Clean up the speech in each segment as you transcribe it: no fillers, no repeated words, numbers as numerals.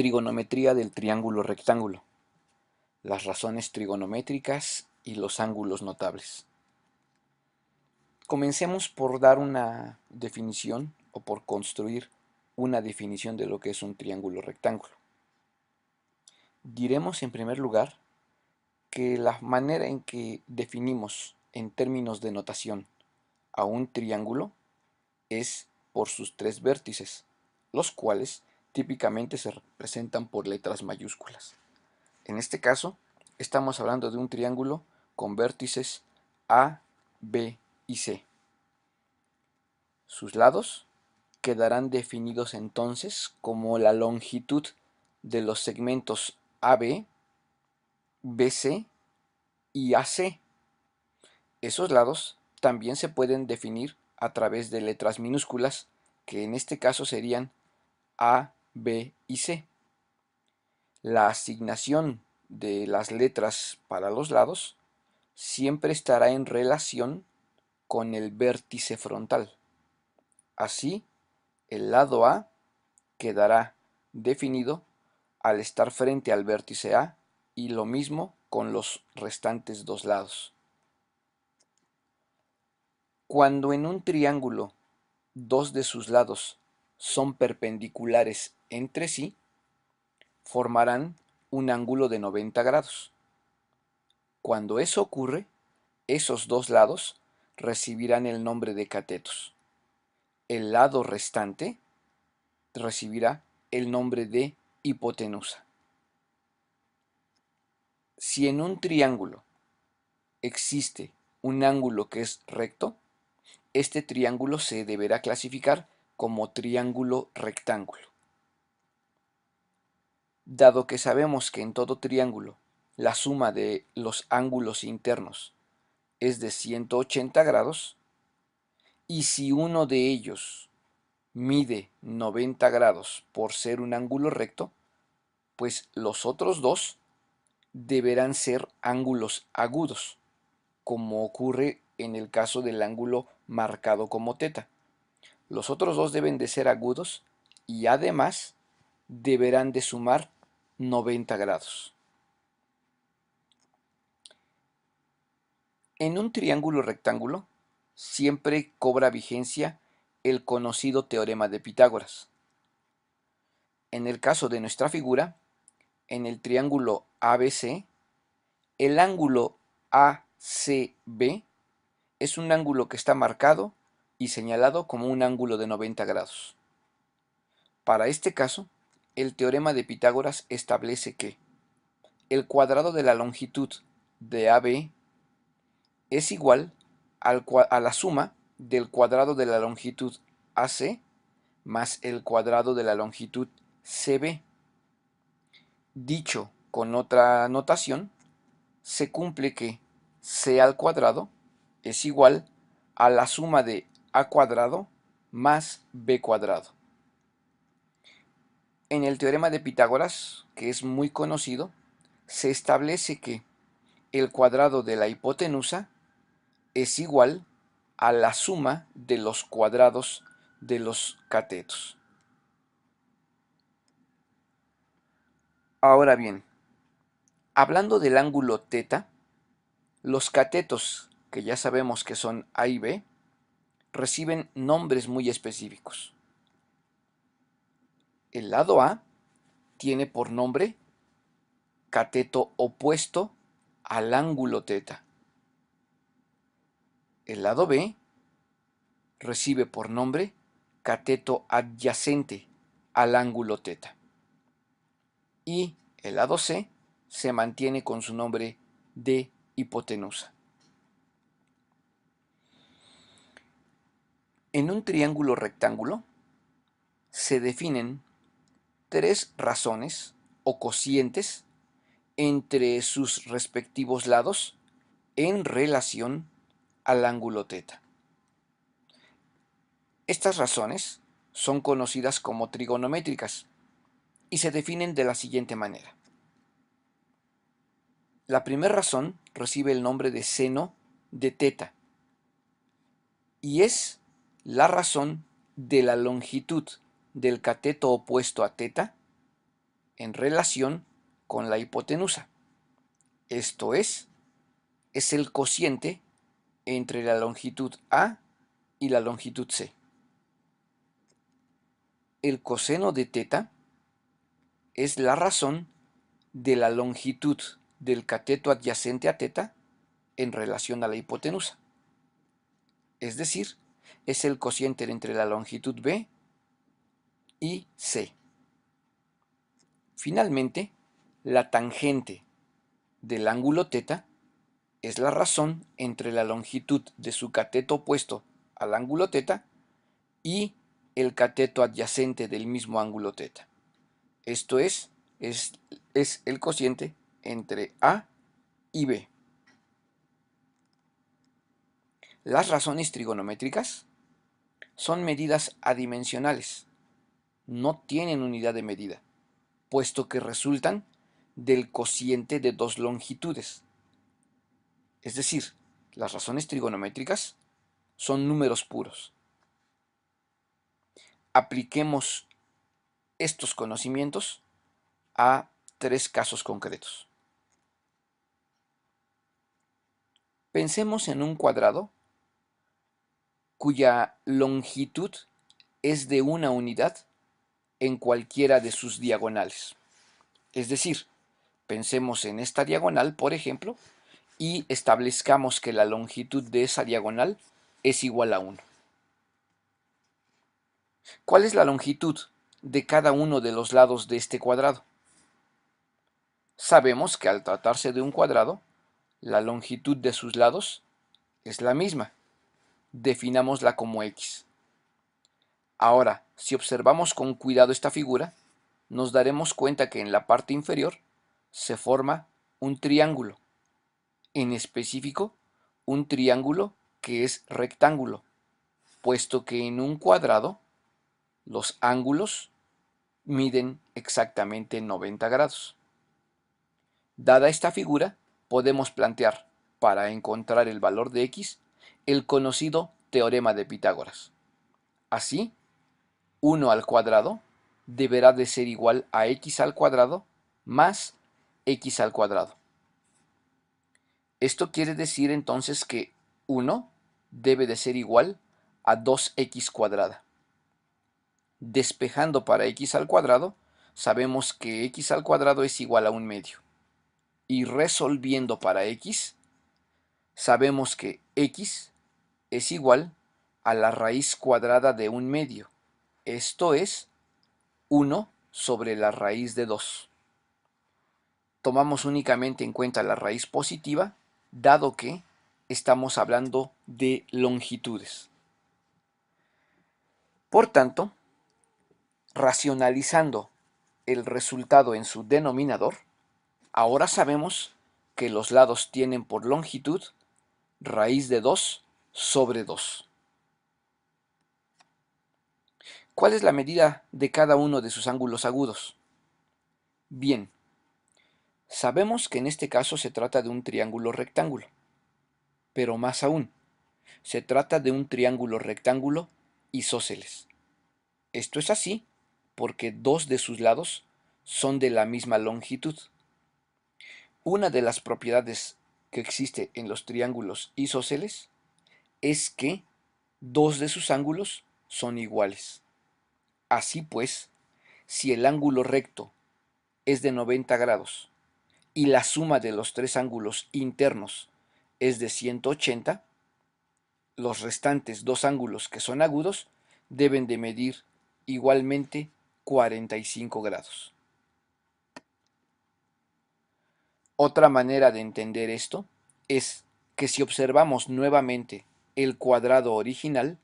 Trigonometría del triángulo rectángulo. Las razones trigonométricas y los ángulos notables. Comencemos por dar una definición o por construir una definición de lo que es un triángulo rectángulo. Diremos en primer lugar que la manera en que definimos en términos de notación a un triángulo es por sus tres vértices, los cuales típicamente se representan por letras mayúsculas. En este caso, estamos hablando de un triángulo con vértices A, B y C. Sus lados quedarán definidos entonces como la longitud de los segmentos AB, BC y AC. Esos lados también se pueden definir a través de letras minúsculas, que en este caso serían A, B y C. La asignación de las letras para los lados siempre estará en relación con el vértice frontal. Así, el lado A quedará definido al estar frente al vértice A y lo mismo con los restantes dos lados. Cuando en un triángulo dos de sus lados son perpendiculares entre sí, formarán un ángulo de 90 grados. Cuando eso ocurre, esos dos lados recibirán el nombre de catetos. El lado restante recibirá el nombre de hipotenusa. Si en un triángulo existe un ángulo que es recto, este triángulo se deberá clasificar como triángulo rectángulo. Dado que sabemos que en todo triángulo la suma de los ángulos internos es de 180 grados, y si uno de ellos mide 90 grados por ser un ángulo recto, pues los otros dos deberán ser ángulos agudos, como ocurre en el caso del ángulo marcado como teta. Los otros dos deben de ser agudos y además deberán de sumar 90 grados. En un triángulo rectángulo siempre cobra vigencia el conocido teorema de Pitágoras. En el caso de nuestra figura, en el triángulo ABC, el ángulo ACB es un ángulo que está marcado y señalado como un ángulo de 90 grados. Para este caso, el teorema de Pitágoras establece que el cuadrado de la longitud de AB es igual a la suma del cuadrado de la longitud AC más el cuadrado de la longitud CB. Dicho con otra notación, se cumple que C al cuadrado es igual a la suma de A cuadrado más B cuadrado. En el teorema de Pitágoras, que es muy conocido, se establece que el cuadrado de la hipotenusa es igual a la suma de los cuadrados de los catetos. Ahora bien, hablando del ángulo teta, los catetos, que ya sabemos que son A y B, reciben nombres muy específicos. El lado A tiene por nombre cateto opuesto al ángulo teta. El lado B recibe por nombre cateto adyacente al ángulo teta. Y el lado C se mantiene con su nombre de hipotenusa. En un triángulo rectángulo se definen tres razones o cocientes entre sus respectivos lados en relación al ángulo teta. Estas razones son conocidas como trigonométricas y se definen de la siguiente manera. La primera razón recibe el nombre de seno de teta y es la razón de la longitud del cateto opuesto a teta en relación con la hipotenusa. Esto es el cociente entre la longitud A y la longitud C. El coseno de teta es la razón de la longitud del cateto adyacente a teta en relación a la hipotenusa. Es decir, es el cociente entre la longitud B y C. Finalmente, la tangente del ángulo teta es la razón entre la longitud de su cateto opuesto al ángulo teta y el cateto adyacente del mismo ángulo teta. Esto es el cociente entre A y B. Las razones trigonométricas son medidas adimensionales, no tienen unidad de medida, puesto que resultan del cociente de dos longitudes. Es decir, las razones trigonométricas son números puros. Apliquemos estos conocimientos a tres casos concretos. Pensemos en un cuadrado cuya longitud es de una unidad en cualquiera de sus diagonales. Es decir, pensemos en esta diagonal, por ejemplo, y establezcamos que la longitud de esa diagonal es igual a 1. ¿Cuál es la longitud de cada uno de los lados de este cuadrado? Sabemos que al tratarse de un cuadrado, la longitud de sus lados es la misma. Definámosla como x. Ahora, si observamos con cuidado esta figura, nos daremos cuenta que en la parte inferior se forma un triángulo, en específico un triángulo que es rectángulo, puesto que en un cuadrado los ángulos miden exactamente 90 grados. Dada esta figura, podemos plantear, para encontrar el valor de x, el conocido teorema de Pitágoras. Así, 1 al cuadrado deberá de ser igual a x al cuadrado más x al cuadrado. Esto quiere decir entonces que 1 debe de ser igual a 2x cuadrada. Despejando para x al cuadrado, sabemos que x al cuadrado es igual a 1/2. Y resolviendo para x, sabemos que x es igual a la raíz cuadrada de 1/2. Esto es 1 sobre la raíz de 2. Tomamos únicamente en cuenta la raíz positiva, dado que estamos hablando de longitudes. Por tanto, racionalizando el resultado en su denominador, ahora sabemos que los lados tienen por longitud raíz de 2 sobre 2. ¿Cuál es la medida de cada uno de sus ángulos agudos? Bien, sabemos que en este caso se trata de un triángulo rectángulo, pero más aún, se trata de un triángulo rectángulo isósceles. Esto es así porque dos de sus lados son de la misma longitud. Una de las propiedades que existe en los triángulos isósceles es que dos de sus ángulos son iguales. Así pues, si el ángulo recto es de 90 grados y la suma de los tres ángulos internos es de 180, los restantes dos ángulos que son agudos deben de medir igualmente 45 grados. Otra manera de entender esto es que si observamos nuevamente el cuadrado original,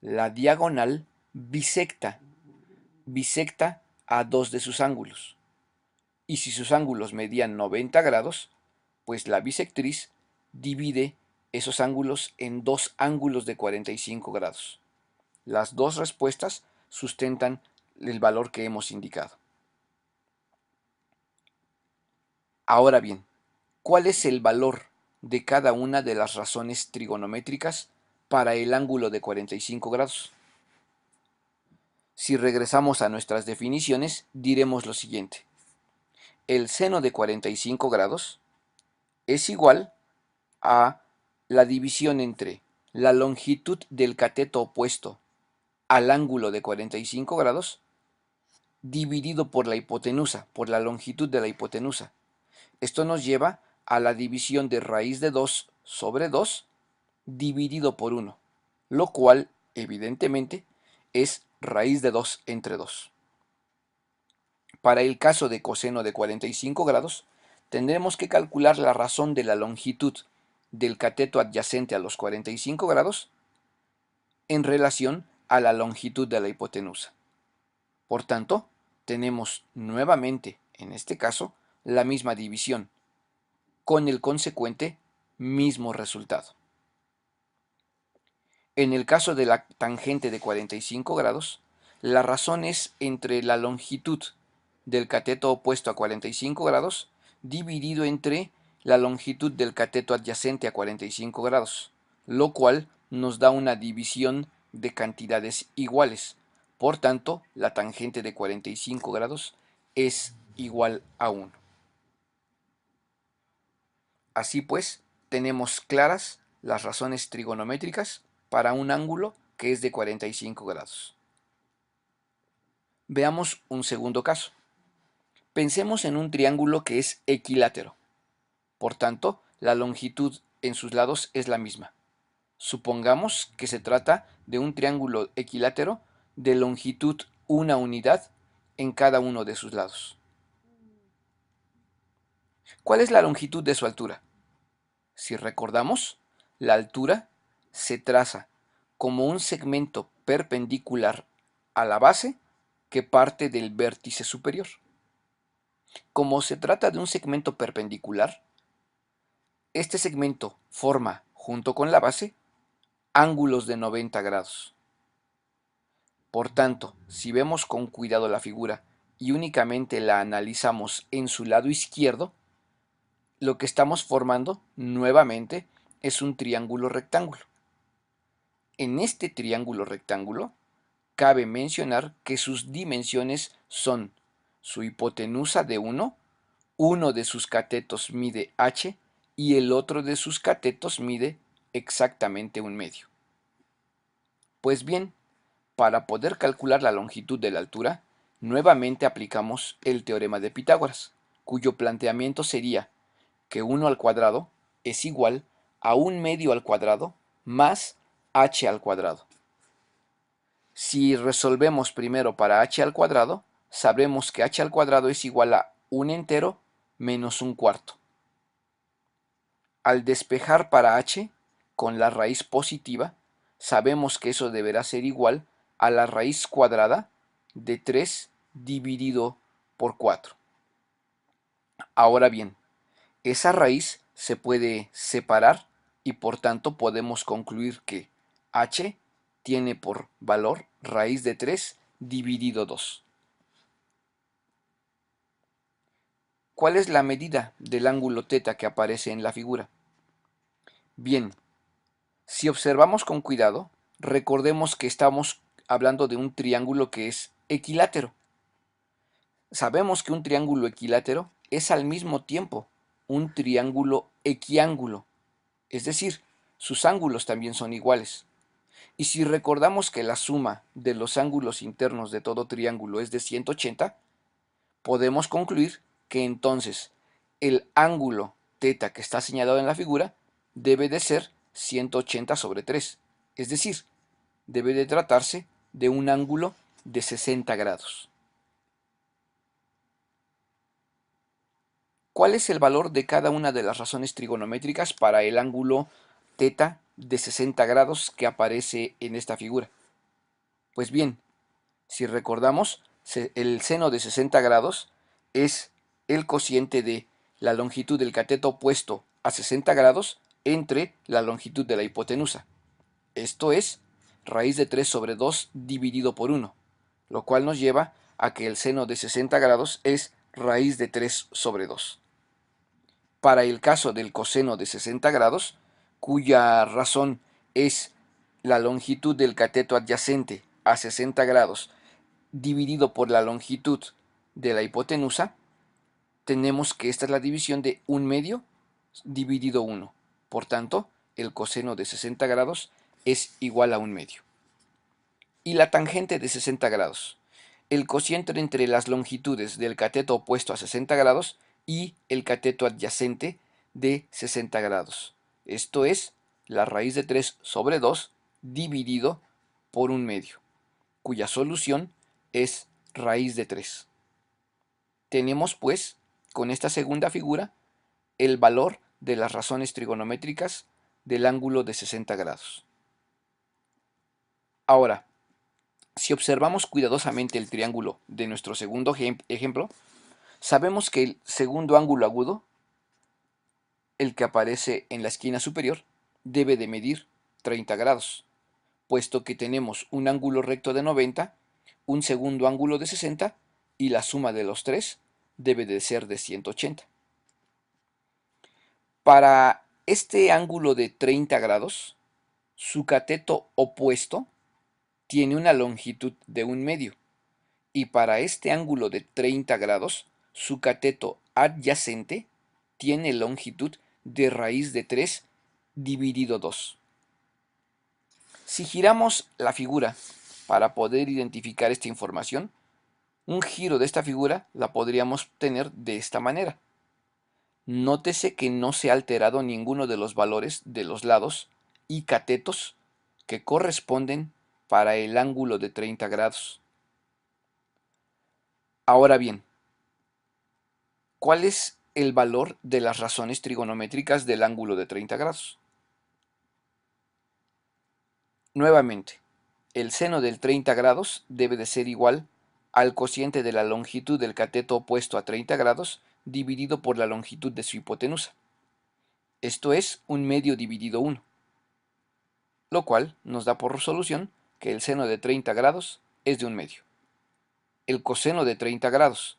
la diagonal bisecta a dos de sus ángulos. Y si sus ángulos medían 90 grados, pues la bisectriz divide esos ángulos en dos ángulos de 45 grados. Las dos respuestas sustentan el valor que hemos indicado. Ahora bien, ¿cuál es el valor de cada una de las razones trigonométricas para el ángulo de 45 grados? Si regresamos a nuestras definiciones, diremos lo siguiente. el seno de 45 grados es igual a la división entre la longitud del cateto opuesto al ángulo de 45 grados dividido por la hipotenusa, por la longitud de la hipotenusa. Esto nos lleva a la división de raíz de 2 sobre 2 dividido por 1, lo cual evidentemente es raíz de 2 entre 2. Para el caso de coseno de 45 grados, tendremos que calcular la razón de la longitud del cateto adyacente a los 45 grados en relación a la longitud de la hipotenusa. Por tanto, tenemos nuevamente, en este caso, la misma división, con el consecuente mismo resultado. En el caso de la tangente de 45 grados, la razón es entre la longitud del cateto opuesto a 45 grados dividido entre la longitud del cateto adyacente a 45 grados, lo cual nos da una división de cantidades iguales. Por tanto, la tangente de 45 grados es igual a 1. Así pues, tenemos claras las razones trigonométricas para un ángulo que es de 45 grados. Veamos un segundo caso. Pensemos en un triángulo que es equilátero. Por tanto, la longitud en sus lados es la misma. Supongamos que se trata de un triángulo equilátero de longitud una unidad en cada uno de sus lados. ¿Cuál es la longitud de su altura? Si recordamos, la altura se traza como un segmento perpendicular a la base que parte del vértice superior. Como se trata de un segmento perpendicular, este segmento forma, junto con la base, ángulos de 90 grados. Por tanto, si vemos con cuidado la figura y únicamente la analizamos en su lado izquierdo, lo que estamos formando nuevamente es un triángulo rectángulo. En este triángulo rectángulo, cabe mencionar que sus dimensiones son su hipotenusa de 1, uno de sus catetos mide h y el otro de sus catetos mide exactamente 1/2. Pues bien, para poder calcular la longitud de la altura, nuevamente aplicamos el teorema de Pitágoras, cuyo planteamiento sería que 1 al cuadrado es igual a 1/2 al cuadrado más h al cuadrado. Si resolvemos primero para h al cuadrado, sabremos que h al cuadrado es igual a 1 entero menos 1/4. Al despejar para h con la raíz positiva, sabemos que eso deberá ser igual a la raíz cuadrada de 3 dividido por 4. Ahora bien, esa raíz se puede separar y por tanto podemos concluir que h tiene por valor raíz de 3 dividido 2. ¿Cuál es la medida del ángulo θ que aparece en la figura? Bien, si observamos con cuidado, recordemos que estamos hablando de un triángulo que es equilátero. Sabemos que un triángulo equilátero es al mismo tiempo un triángulo equiángulo, es decir, sus ángulos también son iguales. Y si recordamos que la suma de los ángulos internos de todo triángulo es de 180, podemos concluir que entonces el ángulo θ que está señalado en la figura debe de ser 180 sobre 3, es decir, debe de tratarse de un ángulo de 60 grados. ¿Cuál es el valor de cada una de las razones trigonométricas para el ángulo θ de 60 grados que aparece en esta figura? Pues bien, si recordamos, el seno de 60 grados es el cociente de la longitud del cateto opuesto a 60 grados entre la longitud de la hipotenusa. Esto es raíz de 3 sobre 2 dividido por 1, lo cual nos lleva a que el seno de 60 grados es raíz de 3 sobre 2. Para el caso del coseno de 60 grados, cuya razón es la longitud del cateto adyacente a 60 grados dividido por la longitud de la hipotenusa, tenemos que esta es la división de 1/2 dividido 1. Por tanto, el coseno de 60 grados es igual a 1/2. Y la tangente de 60 grados. El cociente entre las longitudes del cateto opuesto a 60 grados y el cateto adyacente de 60 grados. Esto es la raíz de 3 sobre 2 dividido por 1/2, cuya solución es raíz de 3. Tenemos pues, con esta segunda figura, el valor de las razones trigonométricas del ángulo de 60 grados. Ahora, si observamos cuidadosamente el triángulo de nuestro segundo ejemplo, sabemos que el segundo ángulo agudo, el que aparece en la esquina superior, debe de medir 30 grados, puesto que tenemos un ángulo recto de 90, un segundo ángulo de 60 y la suma de los tres debe de ser de 180. Para este ángulo de 30 grados, su cateto opuesto tiene una longitud de 1/2 y para este ángulo de 30 grados, su cateto adyacente tiene longitud de raíz de 3 dividido 2. Si giramos la figura para poder identificar esta información, un giro de esta figura la podríamos tener de esta manera. Nótese que no se ha alterado ninguno de los valores de los lados y catetos que corresponden para el ángulo de 30 grados. Ahora bien, ¿cuál es el valor de las razones trigonométricas del ángulo de 30 grados? Nuevamente, el seno del 30 grados debe de ser igual al cociente de la longitud del cateto opuesto a 30 grados dividido por la longitud de su hipotenusa. Esto es 1/2 dividido 1, lo cual nos da por solución que el seno de 30 grados es de 1/2. El coseno de 30 grados,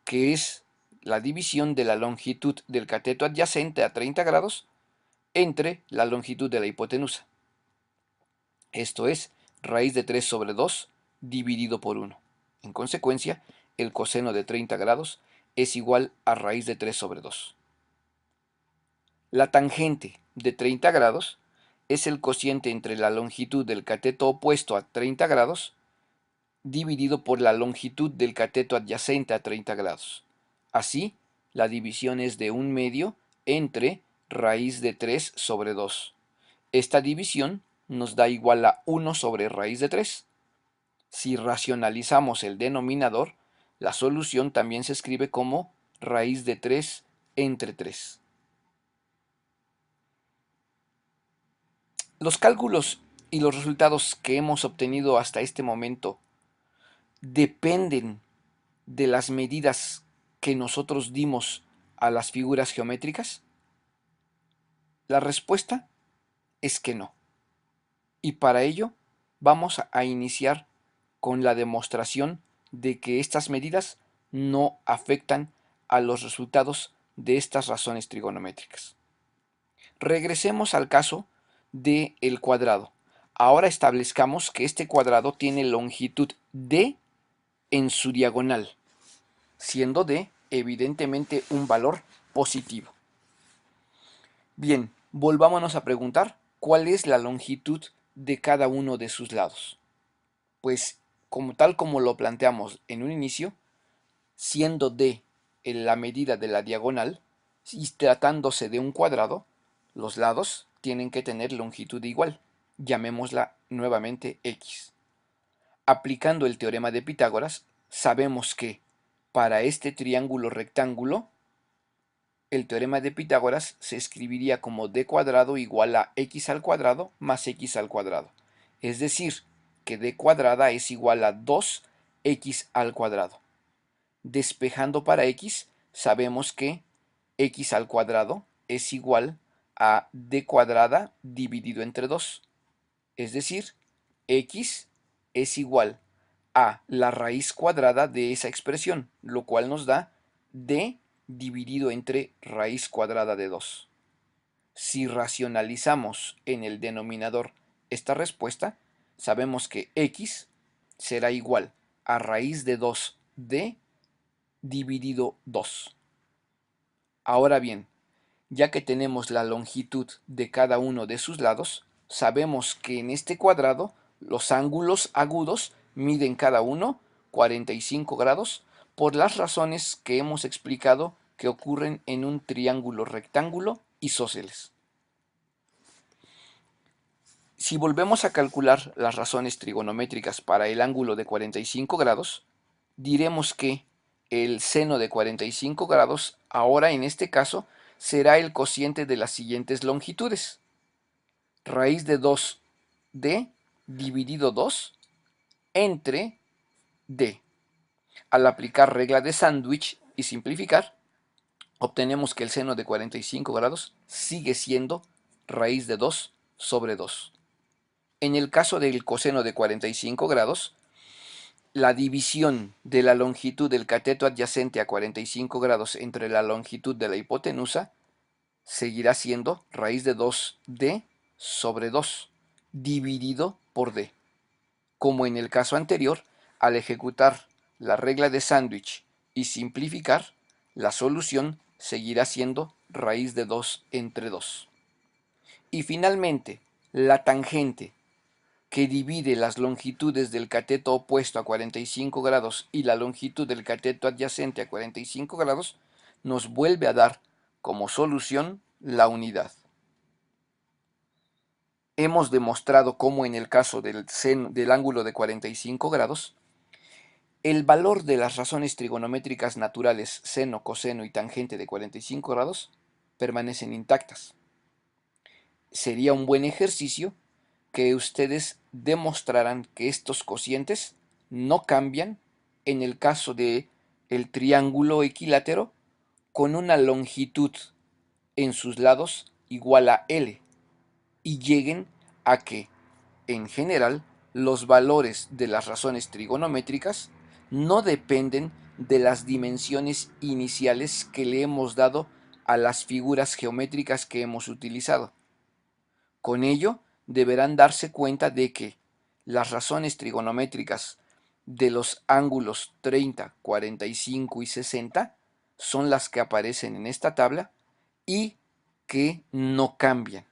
que es la división de la longitud del cateto adyacente a 30 grados entre la longitud de la hipotenusa. Esto es raíz de 3 sobre 2 dividido por 1. En consecuencia, el coseno de 30 grados es igual a raíz de 3 sobre 2. La tangente de 30 grados es el cociente entre la longitud del cateto opuesto a 30 grados dividido por la longitud del cateto adyacente a 30 grados. Así, la división es de 1/2 entre raíz de 3 sobre 2. Esta división nos da igual a 1 sobre raíz de 3. Si racionalizamos el denominador, la solución también se escribe como raíz de 3 entre 3. Los cálculos y los resultados que hemos obtenido hasta este momento dependen de las medidas que nosotros dimos a las figuras geométricas? La respuesta es que no. Y para ello vamos a iniciar con la demostración de que estas medidas no afectan a los resultados de estas razones trigonométricas. Regresemos al caso del cuadrado. Ahora establezcamos que este cuadrado tiene longitud d en su diagonal, siendo d evidentemente un valor positivo. Bien, volvámonos a preguntar cuál es la longitud de cada uno de sus lados. Pues tal como lo planteamos en un inicio, siendo d en la medida de la diagonal y tratándose de un cuadrado, los lados tienen que tener longitud igual, llamémosla nuevamente x. Aplicando el teorema de Pitágoras, sabemos que para este triángulo rectángulo, el teorema de Pitágoras se escribiría como d cuadrado igual a x al cuadrado más x al cuadrado. Es decir, que d cuadrada es igual a 2x al cuadrado. Despejando para x, sabemos que x al cuadrado es igual a d cuadrada dividido entre 2. Es decir, x es igual a la raíz cuadrada de esa expresión, lo cual nos da d dividido entre raíz cuadrada de 2. Si racionalizamos en el denominador esta respuesta, sabemos que x será igual a raíz de 2d dividido 2. Ahora bien, ya que tenemos la longitud de cada uno de sus lados, sabemos que en este cuadrado los ángulos agudos miden cada uno 45 grados por las razones que hemos explicado que ocurren en un triángulo rectángulo isósceles. Si volvemos a calcular las razones trigonométricas para el ángulo de 45 grados, diremos que el seno de 45 grados, ahora en este caso, será el cociente de las siguientes longitudes. Raíz de 2d dividido 2 entre d. Al aplicar regla de sándwich y simplificar, obtenemos que el seno de 45 grados sigue siendo raíz de 2 sobre 2. En el caso del coseno de 45 grados, la división de la longitud del cateto adyacente a 45 grados entre la longitud de la hipotenusa seguirá siendo raíz de 2d sobre 2 dividido por d. Como en el caso anterior, al ejecutar la regla de sándwich y simplificar, la solución seguirá siendo raíz de 2 entre 2. Y finalmente, la tangente que divide las longitudes del cateto opuesto a 45 grados y la longitud del cateto adyacente a 45 grados, nos vuelve a dar como solución la unidad. Hemos demostrado cómo en el caso del ángulo de 45 grados, el valor de las razones trigonométricas naturales seno, coseno y tangente de 45 grados permanecen intactas. Sería un buen ejercicio que ustedes demostraran que estos cocientes no cambian en el caso de el triángulo equilátero con una longitud en sus lados igual a L y lleguen a que, en general, los valores de las razones trigonométricas no dependen de las dimensiones iniciales que le hemos dado a las figuras geométricas que hemos utilizado. Con ello, deberán darse cuenta de que las razones trigonométricas de los ángulos 30, 45 y 60 son las que aparecen en esta tabla y que no cambian.